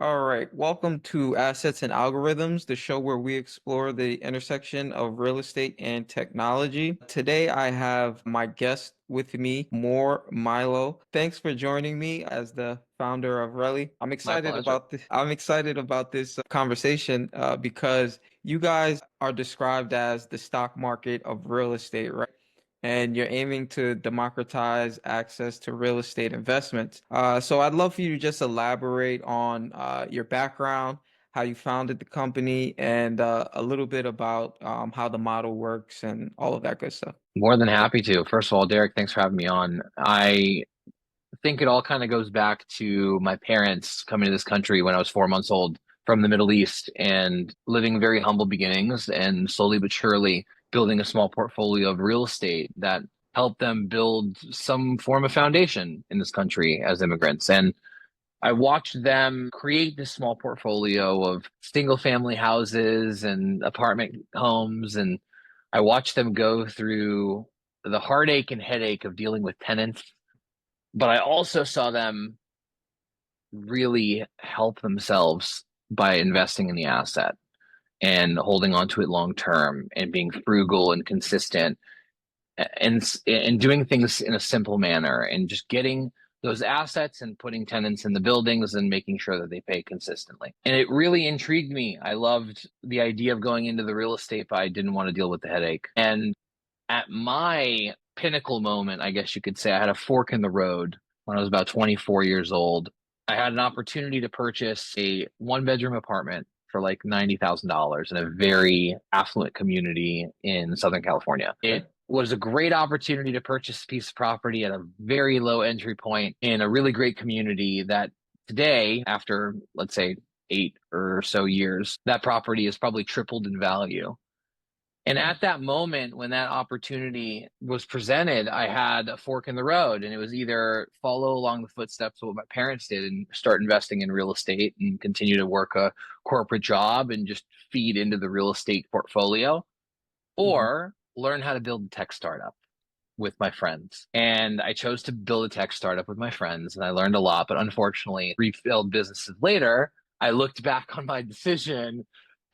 All right, welcome to Assets and Algorithms, the show where we explore the intersection of real estate and technology. Today, I have my guest with me, Mor Milo. Thanks for joining me as the founder of Reli. My pleasure. I'm excited about this conversation because you guys are described as the stock market of real estate, right? And you're aiming to democratize access to real estate investments. So I'd love for you to just elaborate on your background, how you founded the company, and a little bit about how the model works and all of that good stuff. More than happy to. First of all, Derek, thanks for having me on. I think it all kind of goes back to my parents coming to this country when I was 4 months old from the Middle East and living very humble beginnings and slowly but surely building a small portfolio of real estate that helped them build some form of foundation in this country as immigrants. And I watched them create this small portfolio of single family houses and apartment homes. And I watched them go through the heartache and headache of dealing with tenants. But I also saw them really help themselves by investing in the asset and holding on to it long term and being frugal and consistent and doing things in a simple manner and just getting those assets and putting tenants in the buildings and making sure that they pay consistently. And it really intrigued me. I loved the idea of going into the real estate, but I didn't want to deal with the headache. And at my pinnacle moment, I guess you could say, I had a fork in the road when I was about 24 years old. I had an opportunity to purchase a one-bedroom apartment for like $90,000 in a very affluent community in Southern California. It was a great opportunity to purchase a piece of property at a very low entry point in a really great community that today, after let's say 8 or so years, that property has probably tripled in value. And at that moment, when that opportunity was presented, I had a fork in the road, and it was either follow along the footsteps of what my parents did and start investing in real estate and continue to work a corporate job and just feed into the real estate portfolio, Mhm. or learn how to build a tech startup with my friends. And I chose to build a tech startup with my friends, and I learned a lot. But unfortunately, 3 failed businesses later, I looked back on my decision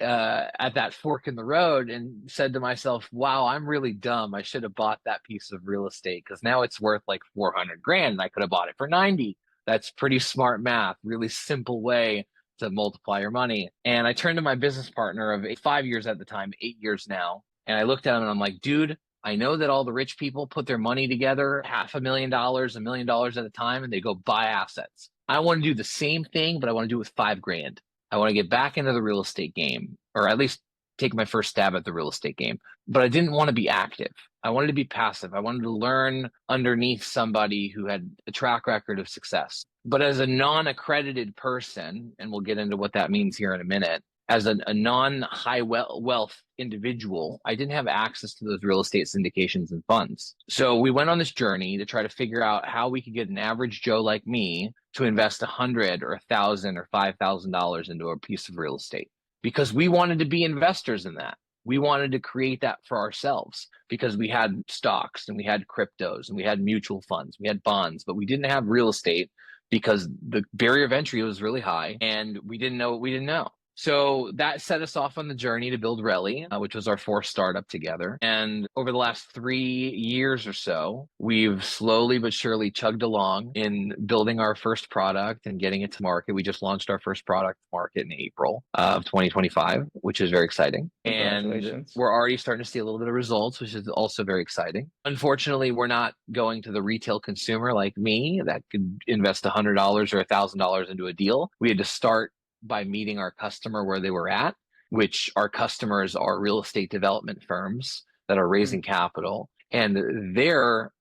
at that fork in the road and said to myself, wow, I'm really dumb. I should have bought that piece of real estate because now it's worth like 400 grand and I could have bought it for 90. That's pretty smart math, really simple way to multiply your money. And I turned to my business partner of 5 years at the time, 8 years now. And I looked at him and I'm like, dude, I know that all the rich people put their money together, $500,000, $1 million at a time, and they go buy assets. I want to do the same thing, but I want to do it with 5 grand. I want to get back into the real estate game, or at least take my first stab at the real estate game. But I didn't want to be active. I wanted to be passive. I wanted to learn underneath somebody who had a track record of success. But as a non-accredited person, and we'll get into what that means here in a minute, as a non-high wealth individual, I didn't have access to those real estate syndications and funds. So we went on this journey to try to figure out how we could get an average Joe like me to invest 100 or 1,000 or $5,000 into a piece of real estate because we wanted to be investors in that. We wanted to create that for ourselves because we had stocks and we had cryptos and we had mutual funds, we had bonds, but we didn't have real estate because the barrier of entry was really high and we didn't know what we didn't know. So that set us off on the journey to build Reli, which was our fourth startup together. And over the last 3 years or so, we've slowly but surely chugged along in building our first product and getting it to market. We just launched our first product market in April of 2025, which is very exciting. And Congratulations. we're already starting to see a little bit of results, which is also very exciting. Unfortunately, we're not going to the retail consumer like me that could invest $100 or $1,000 into a deal. We had to start by meeting our customer where they were at, which our customers are real estate development firms that are raising capital. And their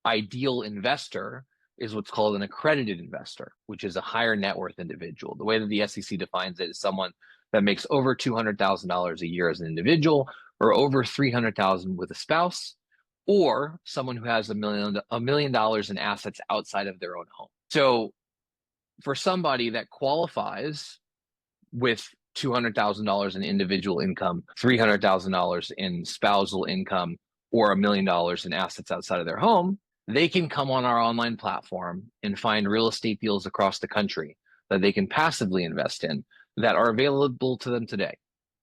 ideal investor is what's called an accredited investor, which is a higher net worth individual. The way that the SEC defines it is someone that makes over $200,000 a year as an individual, or over $300,000 with a spouse, or someone who has $1 million in assets outside of their own home. So for somebody that qualifies with $200,000 in individual income, $300,000 in spousal income, or $1 million in assets outside of their home, they can come on our online platform and find real estate deals across the country that they can passively invest in that are available to them today.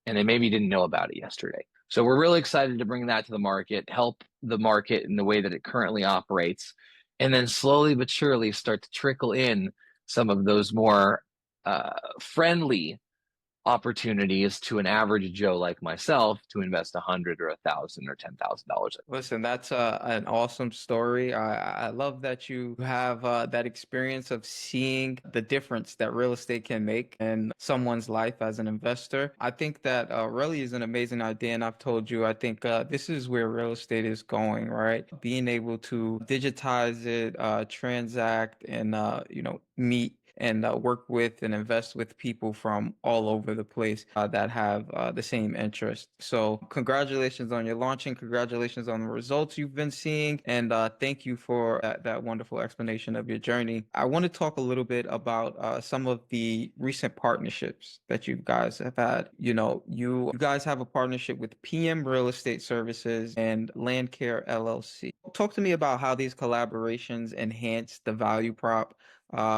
And they maybe didn't know about it yesterday. So we're really excited to bring that to the market, help the market in the way that it currently operates, and then slowly but surely start to trickle in some of those more friendly opportunities to an average Joe like myself to invest 100 or 1,000 or $10,000. Listen, that's an awesome story. I love that you have that experience of seeing the difference that real estate can make in someone's life as an investor. I think that really is an amazing idea, and I've told you, I think this is where real estate is going, right? Being able to digitize it, transact, and meet and work with and invest with people from all over the place that have the same interest. So congratulations on your launching. Congratulations on the results you've been seeing. And thank you for that wonderful explanation of your journey. I want to talk a little bit about some of the recent partnerships that you guys have had. You guys have a partnership with PM Real Estate Services and Land Care LLC. Talk to me about how these collaborations enhance the value prop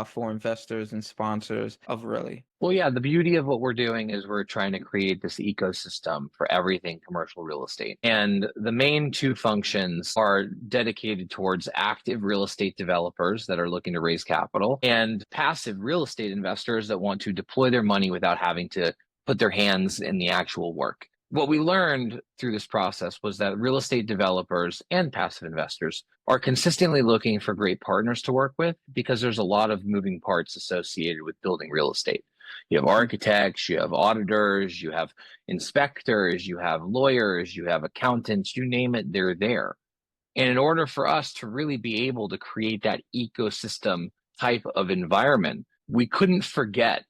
for investors and sponsors of Reli. Well, yeah, the beauty of what we're doing is we're trying to create this ecosystem for everything commercial real estate. And the main two functions are dedicated towards active real estate developers that are looking to raise capital and passive real estate investors that want to deploy their money without having to put their hands in the actual work. What we learned through this process was that real estate developers and passive investors are consistently looking for great partners to work with because there's a lot of moving parts associated with building real estate. You have architects, you have auditors, you have inspectors, you have lawyers, you have accountants, you name it, they're there. And in order for us to really be able to create that ecosystem type of environment, we couldn't forget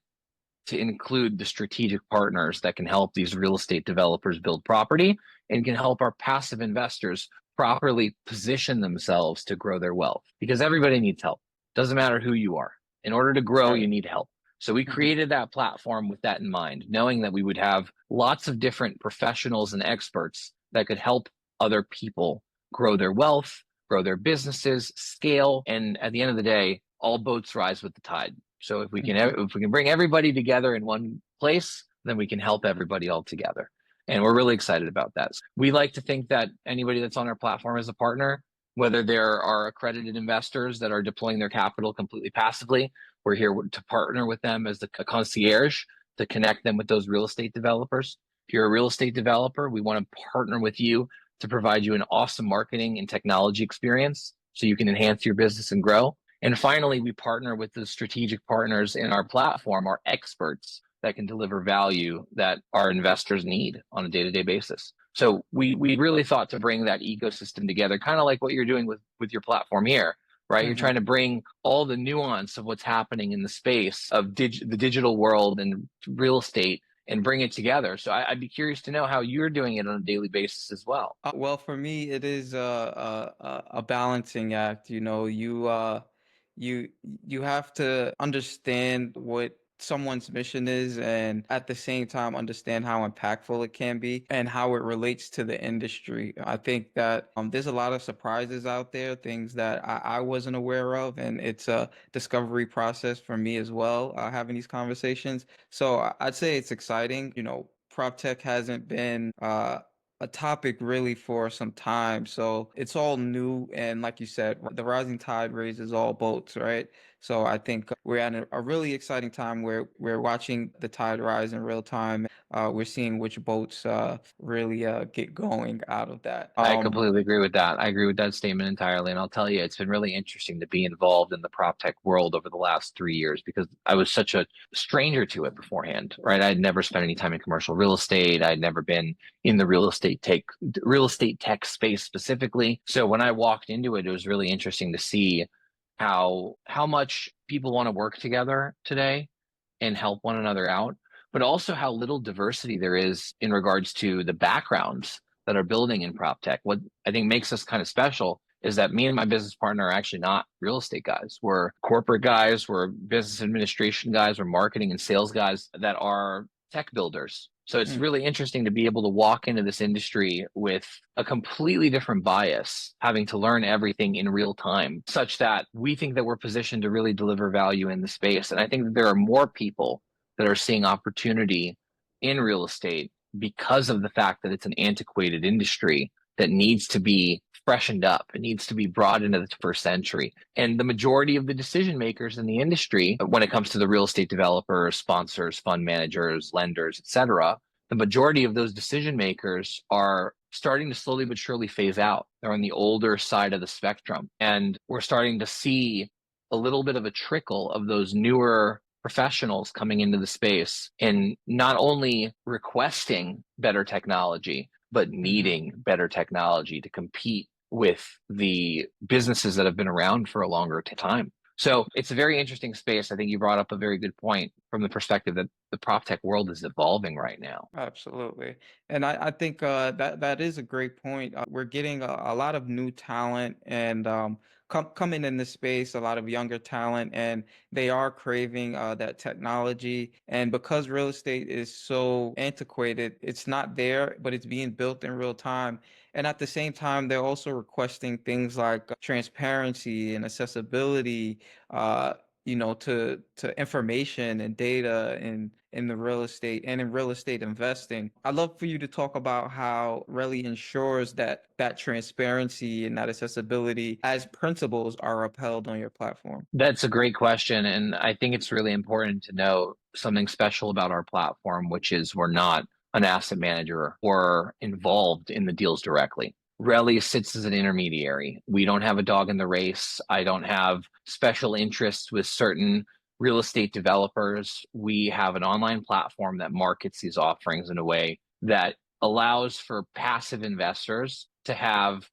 to include the strategic partners that can help these real estate developers build property and can help our passive investors properly position themselves to grow their wealth, because everybody needs help. Doesn't matter who you are. In order to grow, you need help. So we created that platform with that in mind, knowing that we would have lots of different professionals and experts that could help other people grow their wealth, grow their businesses, scale, and at the end of the day, all boats rise with the tide. So if we can bring everybody together in one place, then we can help everybody all together. And we're really excited about that. We like to think that anybody that's on our platform is a partner, whether there are accredited investors that are deploying their capital completely passively. We're here to partner with them as the concierge to connect them with those real estate developers. If you're a real estate developer, we want to partner with you to provide you an awesome marketing and technology experience so you can enhance your business and grow. And finally, we partner with the strategic partners in our platform, our experts that can deliver value that our investors need on a day-to-day basis. So we really thought to bring that ecosystem together, kind of like what you're doing with your platform here, right? You're trying to bring all the nuance of what's happening in the space of the digital world and real estate and bring it together. So I'd be curious to know how you're doing it on a daily basis as well. Well, for me, it is a balancing act. You you have to understand what someone's mission is and at the same time understand how impactful it can be and how it relates to the industry. I think that there's a lot of surprises out there, things that I wasn't aware of, and it's a discovery process for me as well, having these conversations. So I'd say it's exciting. Prop tech hasn't been a topic really for some time. So it's all new. And like you said, the rising tide raises all boats, right? So I think we're at a really exciting time where we're watching the tide rise in real time. We're seeing which boats really get going out of that. I completely agree with that. I agree with that statement entirely. And I'll tell you, it's been really interesting to be involved in the prop tech world over the last 3 years because I was such a stranger to it beforehand, right? I'd never spent any time in commercial real estate. I'd never been in the real estate tech space specifically. So when I walked into it, it was really interesting to see how much people want to work together today and help one another out, but also how little diversity there is in regards to the backgrounds that are building in prop tech. What I think makes us kind of special is that me and my business partner are actually not real estate guys. We're corporate guys, we're business administration guys, we're marketing and sales guys that are tech builders. So it's Mm, really interesting to be able to walk into this industry with a completely different bias, having to learn everything in real time, such that we think that we're positioned to really deliver value in the space. And I think that there are more people that are seeing opportunity in real estate because of the fact that it's an antiquated industry that needs to be freshened up. It needs to be brought into the first century. And the majority of the decision makers in the industry, when it comes to the real estate developers, sponsors, fund managers, lenders, etc., the majority of those decision makers are starting to slowly but surely phase out. They're on the older side of the spectrum. And we're starting to see a little bit of a trickle of those newer professionals coming into the space and not only requesting better technology, but mhm. needing better technology to compete with the businesses that have been around for a longer time. So it's a very interesting space. I think you brought up a very good point from the perspective that the prop tech world is evolving right now. Absolutely. And I think that is a great point. We're getting a lot of new talent and coming in this space, a lot of younger talent, and they are craving that technology. And because real estate is so antiquated, it's not there, but it's being built in real time. And at the same time, they're also requesting things like transparency and accessibility, to information and data and in the real estate and in real estate investing. I'd love for you to talk about how Reli ensures that that transparency and that accessibility as principles are upheld on your platform. That's a great question. And I think it's really important to know something special about our platform, which is we're not an asset manager or involved in the deals directly. Reli sits as an intermediary. We don't have a dog in the race. I don't have special interests with certain real estate developers. We have an online platform that markets these offerings in a way that allows for passive investors to have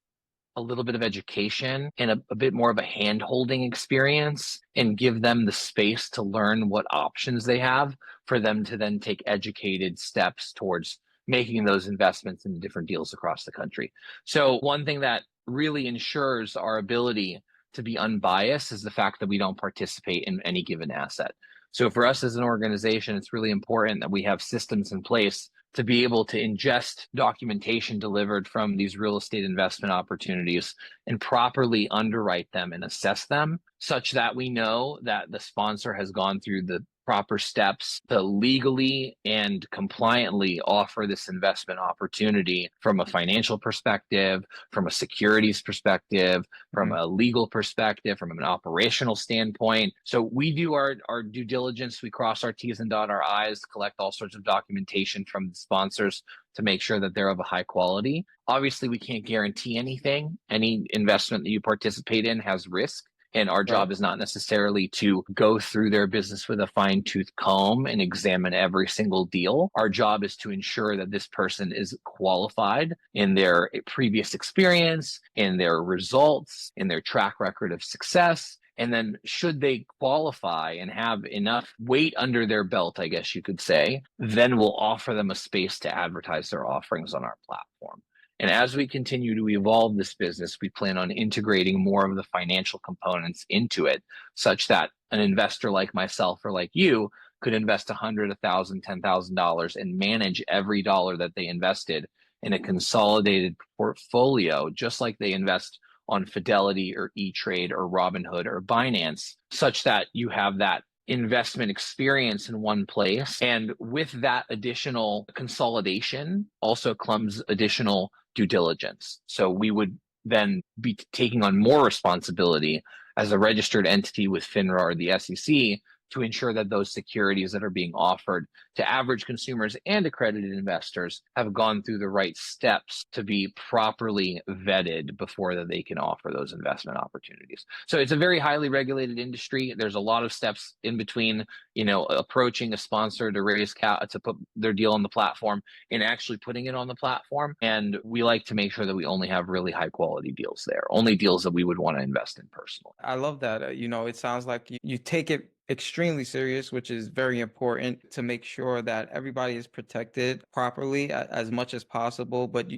a little bit of education and a bit more of a hand holding experience and give them the space to learn what options they have for them to then take educated steps towards making those investments in different deals across the country. So, one thing that really ensures our ability to be unbiased is the fact that we don't participate in any given asset. So, for us as an organization, it's really important that we have systems in place to be able to ingest documentation delivered from these real estate investment opportunities and properly underwrite them and assess them such that we know that the sponsor has gone through the proper steps to legally and compliantly offer this investment opportunity from a financial perspective, from a securities perspective, from Mhm. a legal perspective, from an operational standpoint. So we do our due diligence. We cross our T's and dot our I's, collect all sorts of documentation from the sponsors to make sure that they're of a high quality. Obviously, we can't guarantee anything. Any investment that you participate in has risk. And our Right. job is not necessarily to go through their business with a fine tooth comb and examine every single deal. Our job is to ensure that this person is qualified in their previous experience, in their results, in their track record of success. And then, should they qualify and have enough weight under their belt, I guess you could say, then we'll offer them a space to advertise their offerings on our platform. And as we continue to evolve this business, we plan on integrating more of the financial components into it, such that an investor like myself or like you could invest 100, 1,000, $10,000 and manage every dollar that they invested in a consolidated portfolio, just like they invest on Fidelity or E-Trade or Robinhood or Binance, such that you have that investment experience in one place. And with that additional consolidation also comes additional due diligence. So we would then be taking on more responsibility as a registered entity with FINRA or the SEC to ensure that those securities that are being offered to average consumers and accredited investors have gone through the right steps to be properly vetted before that they can offer those investment opportunities. So it's a very highly regulated industry. There's a lot of steps in between, approaching a sponsor to raise to put their deal on the platform and actually putting it on the platform. And we like to make sure that we only have really high quality deals there, only deals that we would want to invest in personally. I love that. It sounds like you take it extremely serious, which is very important to make sure that everybody is protected properly as much as possible. But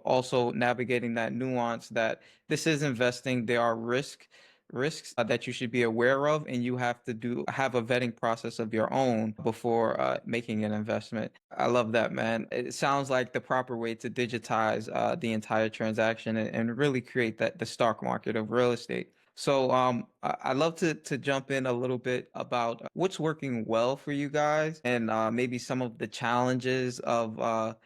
also navigating that nuance that this is investing, there are risks, risks that you should be aware of, and you have to have a vetting process of your own before making an investment. I love that, man. It sounds like the proper way to digitize the entire transaction and really create the stock market of real estate. So I'd love to jump in a little bit about what's working well for you guys, and maybe some of the challenges of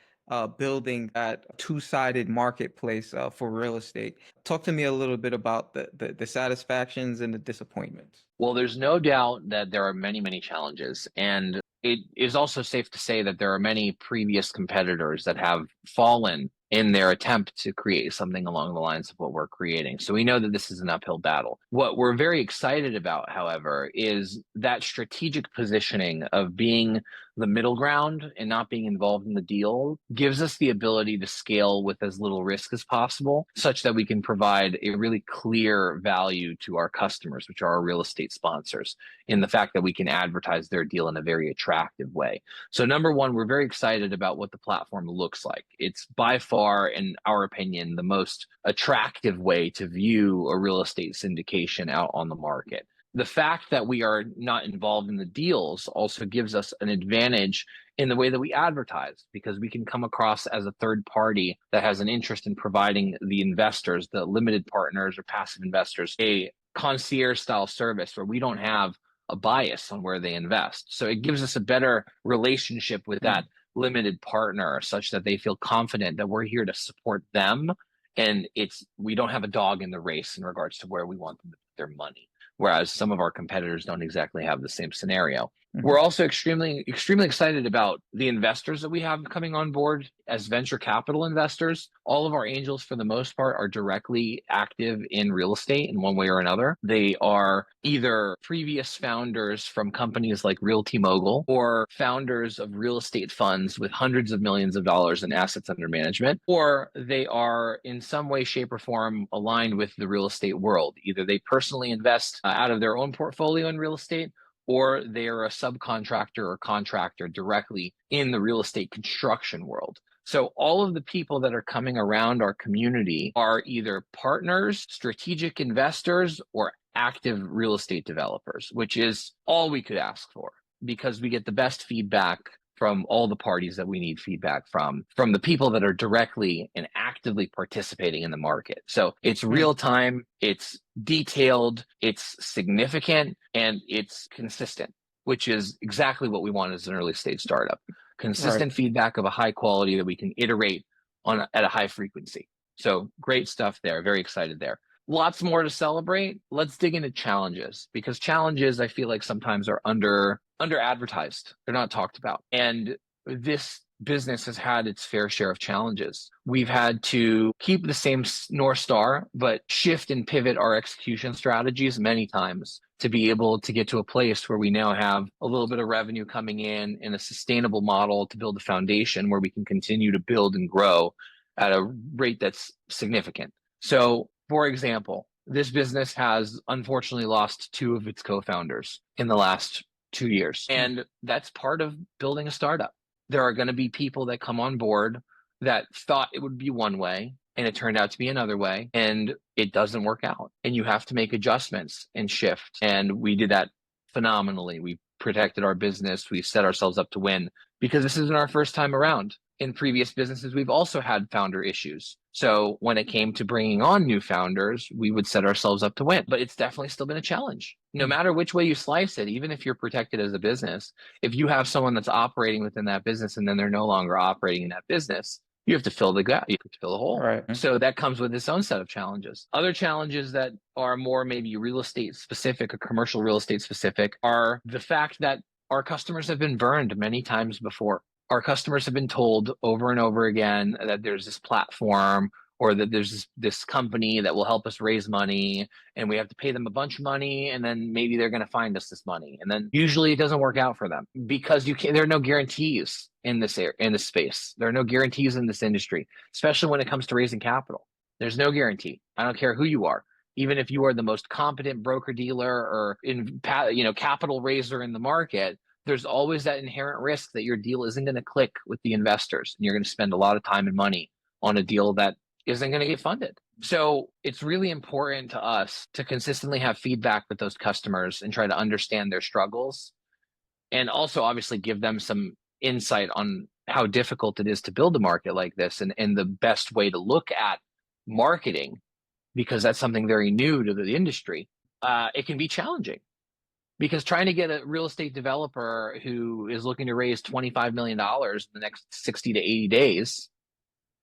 building that two-sided marketplace for real estate. Talk to me a little bit about the satisfactions and the disappointments. Well, there's no doubt that there are many, many challenges. And it is also safe to say that there are many previous competitors that have fallen in their attempt to create something along the lines of what we're creating. So we know that this is an uphill battle. What we're very excited about, however, is that strategic positioning of being the middle ground and not being involved in the deal gives us the ability to scale with as little risk as possible, such that we can provide a really clear value to our customers, which are our real estate sponsors, in the fact that we can advertise their deal in a very attractive way. So number one, we're very excited about what the platform looks like. It's by far, in our opinion, the most attractive way to view a real estate syndication out on the market. The fact that we are not involved in the deals also gives us an advantage in the way that we advertise, because we can come across as a third party that has an interest in providing the investors, the limited partners or passive investors, a concierge style service where we don't have a bias on where they invest. So it gives us a better relationship with that limited partner, such that they feel confident that we're here to support them, and we don't have a dog in the race in regards to where we want them to put their money, whereas some of our competitors don't exactly have the same scenario. We're also extremely excited about the investors that we have coming on board as venture capital investors. All of our angels, for the most part, are directly active in real estate in one way or another. They are either previous founders from companies like Realty Mogul, or founders of real estate funds with hundreds of millions of dollars in assets under management, or they are in some way, shape, or form aligned with the real estate world. Either they personally invest out of their own portfolio in real estate, or they're a subcontractor or contractor directly in the real estate construction world. So all of the people that are coming around our community are either partners, strategic investors, or active real estate developers, which is all we could ask for, because we get the best feedback from all the parties that we need feedback from the people that are directly and actively participating in the market. So it's real time, it's detailed, it's significant, and it's consistent, which is exactly what we want as an early stage startup. Consistent feedback of a high quality that we can iterate on at a high frequency. So great stuff there. Very excited there. Lots more to celebrate. Let's dig into challenges, because challenges, I feel like, sometimes are under advertised. They're not talked about. And this business has had its fair share of challenges. We've had to keep the same North Star, but shift and pivot our execution strategies many times to be able to get to a place where we now have a little bit of revenue coming in a sustainable model to build a foundation where we can continue to build and grow at a rate that's significant. So, for example, this business has unfortunately lost two of its co-founders in the last 2 years. And that's part of building a startup. There are going to be people that come on board that thought it would be one way, and it turned out to be another way, and it doesn't work out. And you have to make adjustments and shift. And we did that phenomenally. We protected our business. We set ourselves up to win, because this isn't our first time around. In previous businesses, we've also had founder issues. So when it came to bringing on new founders, we would set ourselves up to win. But it's definitely still been a challenge. No matter which way you slice it, even if you're protected as a business, if you have someone that's operating within that business and then they're no longer operating in that business, you have to fill the gap. You have to fill the hole. Right. So that comes with its own set of challenges. Other challenges that are more maybe real estate specific or commercial real estate specific are the fact that our customers have been burned many times before. Our customers have been told over and over again that there's this platform, or that there's this company that will help us raise money, and we have to pay them a bunch of money, and then maybe they're going to find us this money. And then usually it doesn't work out for them, because there are no guarantees in this space. There are no guarantees in this industry, especially when it comes to raising capital. There's no guarantee. I don't care who you are. Even if you are the most competent broker dealer or capital raiser in the market, there's always that inherent risk that your deal isn't going to click with the investors, and you're going to spend a lot of time and money on a deal that isn't going to get funded. So it's really important to us to consistently have feedback with those customers and try to understand their struggles, and also obviously give them some insight on how difficult it is to build a market like this, and the best way to look at marketing, because that's something very new to the industry. It can be challenging because trying to get a real estate developer who is looking to raise $25 million in the next 60 to 80 days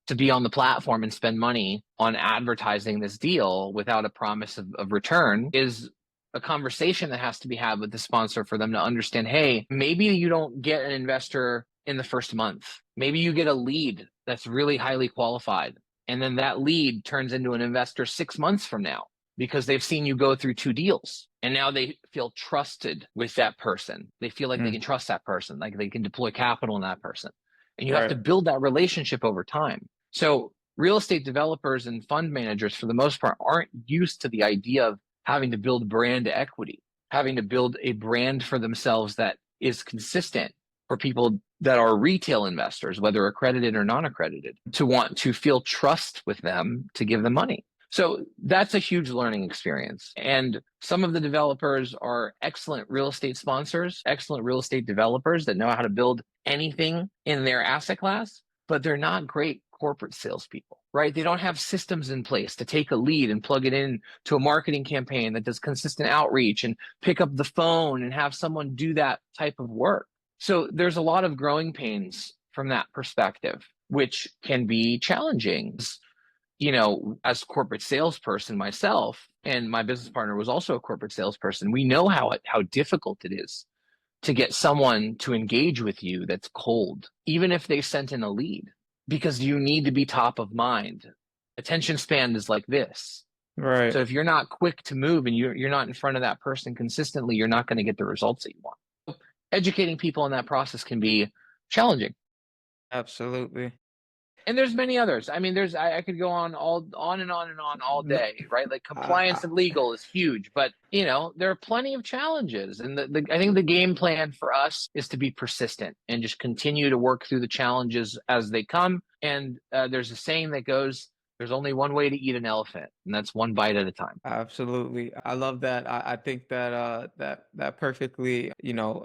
to be on the platform and spend money on advertising this deal without a promise of return is a conversation that has to be had with the sponsor for them to understand, hey, maybe you don't get an investor in the first month. Maybe you get a lead that's really highly qualified. And then that lead turns into an investor 6 months from now because they've seen you go through 2 deals. And now they feel trusted with that person. They feel like they can trust that person, like they can deploy capital in that person. And you have to Right. build that relationship over time. So real estate developers and fund managers, for the most part, aren't used to the idea of having to build brand equity, having to build a brand for themselves that is consistent for people that are retail investors, whether accredited or non-accredited, to want to feel trust with them to give them money. So that's a huge learning experience. And some of the developers are excellent real estate sponsors, excellent real estate developers that know how to build anything in their asset class, but they're not great corporate salespeople, right? They don't have systems in place to take a lead and plug it in to a marketing campaign that does consistent outreach and pick up the phone and have someone do that type of work. So there's a lot of growing pains from that perspective, which can be challenging. As corporate salesperson myself, and my business partner was also a corporate salesperson, we know how difficult it is to get someone to engage with you that's cold, even if they sent in a lead, because you need to be top of mind. Attention span is like this. Right. So if you're not quick to move and you're not in front of that person consistently, you're not going to get the results that you want. Educating people in that process can be challenging. Absolutely. And there's many others. I mean, I could go on and on and on all No, day, right? Like I, compliance and legal is huge, but there are plenty of challenges. And I think the game plan for us is to be persistent and just continue to work through the challenges as they come. And there's a saying that goes, there's only one way to eat an elephant, and that's one bite at a time. Absolutely. I love that. I think that that perfectly,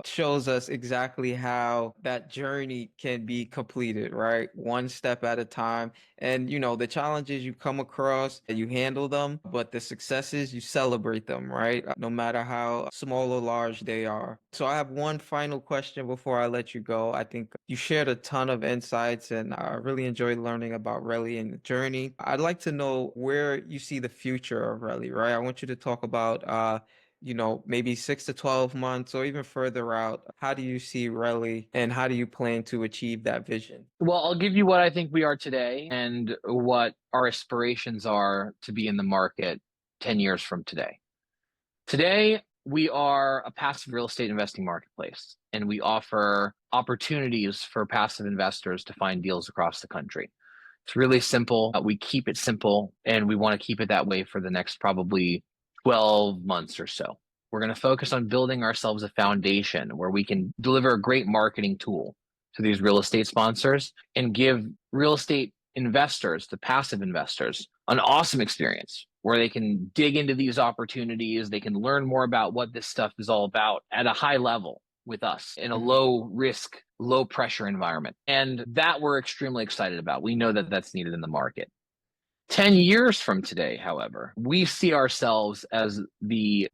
shows us exactly how that journey can be completed, right? One step at a time. And the challenges you come across, you handle them, but the successes, you celebrate them, right? No matter how small or large they are. So I have one final question before I let you go. I think you shared a ton of insights and I really enjoyed learning about Reli and the journey. I'd like to know where you see the future of Reli, right? I want you to talk about maybe 6 to 12 months or even further out. How do you see Reli and how do you plan to achieve that vision? Well, I'll give you what I think we are today and what our aspirations are to be in the market 10 years from today. Today, we are a passive real estate investing marketplace, and we offer opportunities for passive investors to find deals across the country. It's really simple. We keep it simple, and we want to keep it that way for the next probably 12 months or so. We're going to focus on building ourselves a foundation where we can deliver a great marketing tool to these real estate sponsors and give real estate investors, the passive investors, an awesome experience where they can dig into these opportunities. They can learn more about what this stuff is all about at a high level with us in a Mhm. low risk, low pressure environment. And that we're extremely excited about. We know that that's needed in the market. 10 years from today, however, we see ourselves as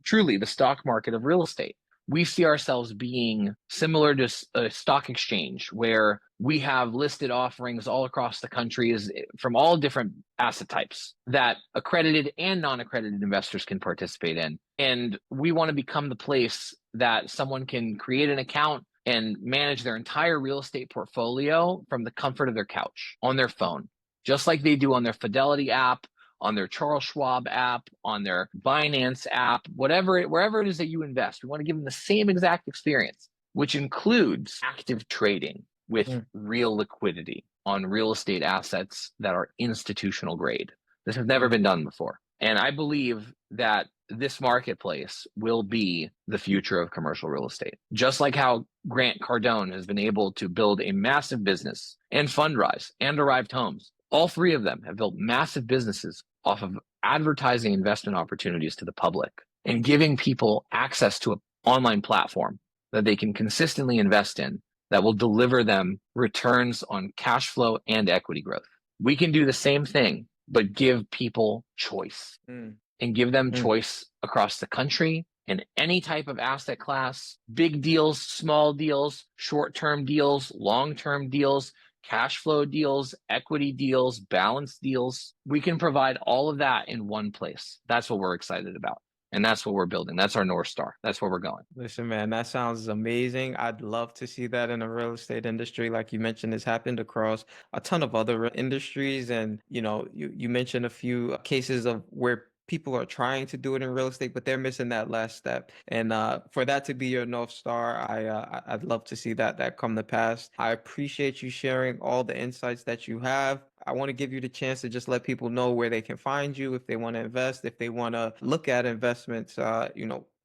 truly the stock market of real estate. We see ourselves being similar to a stock exchange where we have listed offerings all across the country from all different asset types that accredited and non-accredited investors can participate in. And we want to become the place that someone can create an account and manage their entire real estate portfolio from the comfort of their couch on their phone, just like they do on their Fidelity app, on their Charles Schwab app, on their Binance app, wherever it is that you invest. We want to give them the same exact experience, which includes active trading with Mm. real liquidity on real estate assets that are institutional grade. This has never Mm. been done before. And I believe that this marketplace will be the future of commercial real estate. Just like how Grant Cardone has been able to build a massive business, and Fundrise and Arrived Homes. All three of them have built massive businesses off of advertising investment opportunities to the public and giving people access to an online platform that they can consistently invest in that will deliver them returns on cash flow and equity growth. We can do the same thing, but give people choice Mm, and give them mm. choice across the country in any type of asset class, big deals, small deals, short-term deals, long-term deals, cash flow deals, equity deals, balance deals. We can provide all of that in one place. That's what we're excited about. And that's what we're building. That's our North Star. That's where we're going. Listen, man, that sounds amazing. I'd love to see that in the real estate industry. Like you mentioned, it's happened across a ton of other industries. And, you mentioned a few cases of where people are trying to do it in real estate, but they're missing that last step. And for that to be your North Star, I'd love to see that come to pass. I appreciate you sharing all the insights that you have. I want to give you the chance to just let people know where they can find you if they want to invest, if they want to look at investments,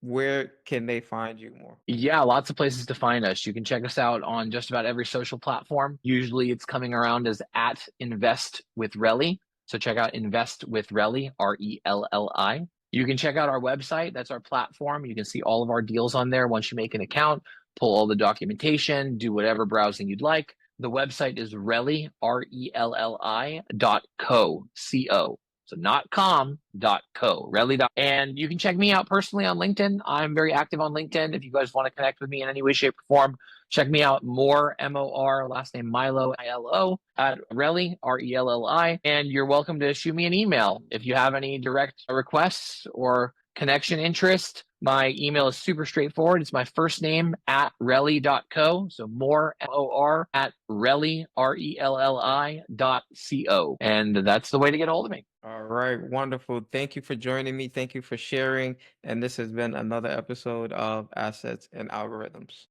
where can they find you more? Yeah, lots of places to find us. You can check us out on just about every social platform. Usually it's coming around as at Invest with Reli. So check out Invest with Reli, Relli. You can check out our website. That's our platform. You can see all of our deals on there once you make an account, pull all the documentation, do whatever browsing you'd like. The website is Reli, Relli.co. So not com.co, Reli. And you can check me out personally on LinkedIn. I'm very active on LinkedIn. If you guys want to connect with me in any way, shape, or form, check me out. Mor, Mor, last name Milo, Ilo, at Reli, Relli. And you're welcome to shoot me an email if you have any direct requests or connection interest. My email is super straightforward. It's my first name at Relli.co. So more Mor at Reli, Relli.co. And that's the way to get a hold of me. All right, wonderful. Thank you for joining me. Thank you for sharing. And this has been another episode of Assets and Algorithms.